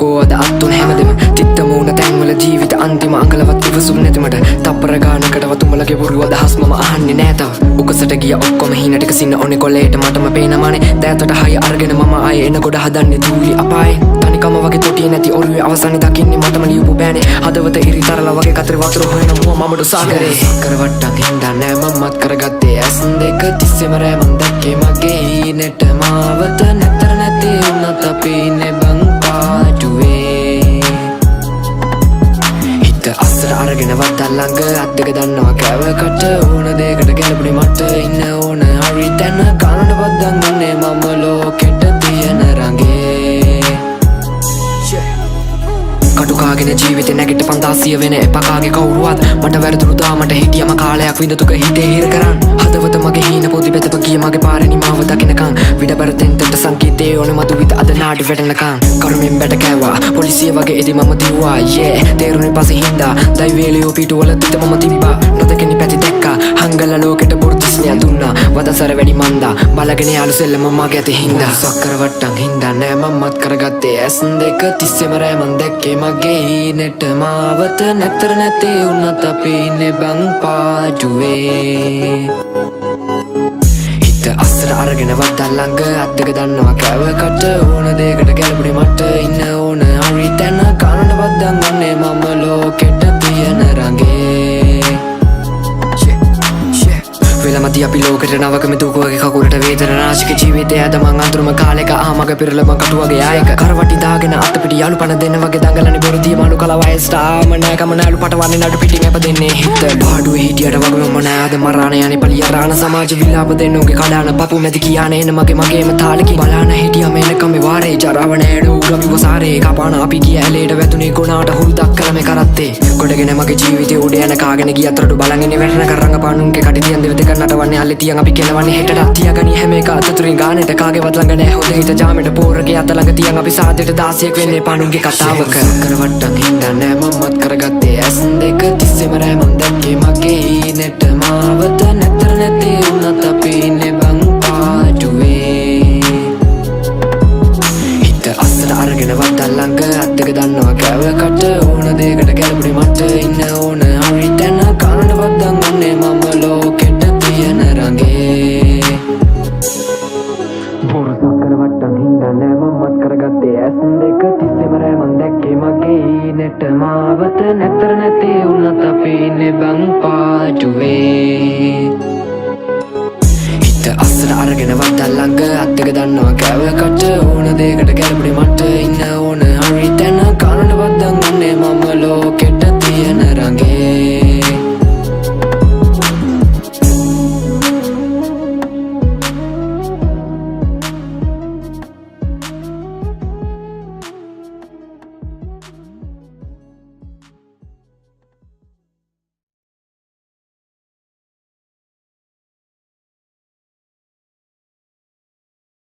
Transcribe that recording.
කෝ අද අත්තුන හැමදෙම තිත්ත මූණ තැන්වල ජීවිත අන්තිම අඟලවත් ඉවසුම් නැති මට තප්පර ගානකටවත් උඹලගේ බොරු අදහස් මම අහන්නේ නෑ තව උකසට ගිය ඔක්කොම හීන ටික සින්න ඕනේ කොලේට මටම පේනමානේ දෑතට හය අරගෙන මම ආයේ එන ගොඩ හදන්නේ දූලි අපායේ තනිකම වගේ තොටිය නැති ඔරුවේ අවසානේ දකින්නේ මටම ලියපු බෑනේ හදවත ඉරිතරලා වගේ කතරේ වතුර හොයන මමඩු සාගරේ සක්කර වට්ටක් හින්දා නෑ මමත් කරගත්තේ ඇස් දෙක තිස්සෙම රෑමන් දැක්කේ මගේ හීනෙට මාවත නැතර නැති වුණත් අපි ඉන්නේ බං පාඩුවේ හිත අස්සර අරගෙන වත්තල් ළඟ අත් දෙක දන්නවා කෑවකට ඕන දෙයකට ගැලපුණේ මට ඉන්න ඕන හරි තැන කනට බද්දන් ගන්නේ මම ලෝකෙට තියෙන රඟේ කටුකාගෙන ජීවිතේ නැගිට 500 වෙන එපකාගේ කවුරුවත් මට වැරදුණු දාමට හිටියම කාලයක් විඳතුක හිතේ හිර කරන් හදවත මගේ හීන පොදි බෙතප ගිය මගේ පාරේ නිමාව දකින්නකන් විඩබරතෙන් තෙන්ට සංකීතේ ඕන මතු විත අද නාඩි වැටෙනකන් කරුමෙන් බැට කෑවා පොලිසිය වගේ ඉදි මම දිව්වා තේරුනේ පස්සේ හින්දා දෛවේලියෝ පිටුවල තිත මම තිබ්බා නොදකිනි පැති දැක්කා හංගල ලෝකෙට බොර්දිස්නිය දුන්නා වදසර වැඩි මන්දා බලගෙන යාළු සෙල්ලම මගේ ඇති හින්දා සක්කර වට්ටක් හින්දා නෑ මමත් කරගත්තේ ඇස් දෙක තිස්සෙම රෑමන් දැක්කේ මගේ හීනෙට මාවත නැතර නැති වුණත් අපි ඉන්නේ බං පාඩුවේ හිත අස්සර අරගෙන වත්තල් ළඟ අත් දෙක දන්නවා කෑවකට ඕන දෙයකට ගැලපුණේ මට ඉන්න ඕන හරි තැන කනට බද්දන් ගන්නේ මම ලෝකෙට තියෙන රඟේ වෙලමති අපි ලෝකෙට නවකම දුකවගේ කකුලට වේදන රාශික ජීවිතය ඇද මං අඳුරම කාලෙක ආමග පෙරලම කටුවගේ ආයක කරවටි දාගෙන අත පිටි යාළු පන දෙන්න වගේ දඟලන්නේ බොරදිය මලු කල වයසට ආම නෑ කම නෑලු පටවන්නේ නඩු පිටින් අප දෙන්නේ හිත පාඩුවේ හිටියට වගේ මම නෑ අද මරාන යන්නේ පලිය රාණ සමාජ විලාප දෙන්න උගේ කඩාන පපු මැදි කියාන එන මගේම තාලකි බලාන හිටියම එනකම වාරේ ජරාව නෑඩු ගවි වසාරේ කපාන අපි ගිය ඇලේට වැතුනේ ගොනාට හුරුදක් කළ මේ කරත්තේ ගොඩගෙන මගේ ජීවිතේ උඩ යන කාගෙන ගිය අතරට බලන් ඉන්නේ වැටෙන කරංග පානුන්ගේ කටි තියන් දෙවිද නටවන්නේ අල්ලේ තියන් අපි කෙලවන්නේ හෙටට තියාගනි හැම එක අතතුරින් ගානෙට කාගේවත් ළඟ නෑ හොඳ හිත ජාමෙට පෝරගේ අත ළඟ තියන් අපි සාදෙට 16ක් වෙන්නේ පානුන්ගේ කතාවක කර වට්ටක් හින්දා නෑ මමත් කරගත්තේ ඇස් දෙක තිස්සෙම රෑමන් දැක්කේ මගේ හීනෙට මාවත නැතර නැති වුණත් අපි ඉන්නේ බං පාඩුවේ හිත අස්සට අරගෙන වත්තල් ළඟ අත් දෙක දන්නවා කෑවකට ඕන දෙයකට ගැලපුණේ මට ඉන්න ඕන හරි තැන කනට බද්දන් ගන්නේ මම ලෝකෙට තියෙන රඟේ බොරු සක්කර වට්ටක් හින්දා නෑ මමත් කරගත්තේ ඇස් දෙක තිස්සෙම රෑමන් දැක්කේ මගේ හීනෙට මාවත නැතර නැති වුණත් අපි ඉන්නේ බං පාඩුවේ හිත අස්සට අරගෙන වත්තල් ළඟ අත් දෙක දන්නවා කෑවකට ඕන දෙයකට ගැලපුණේ මට ඉන්න ඕන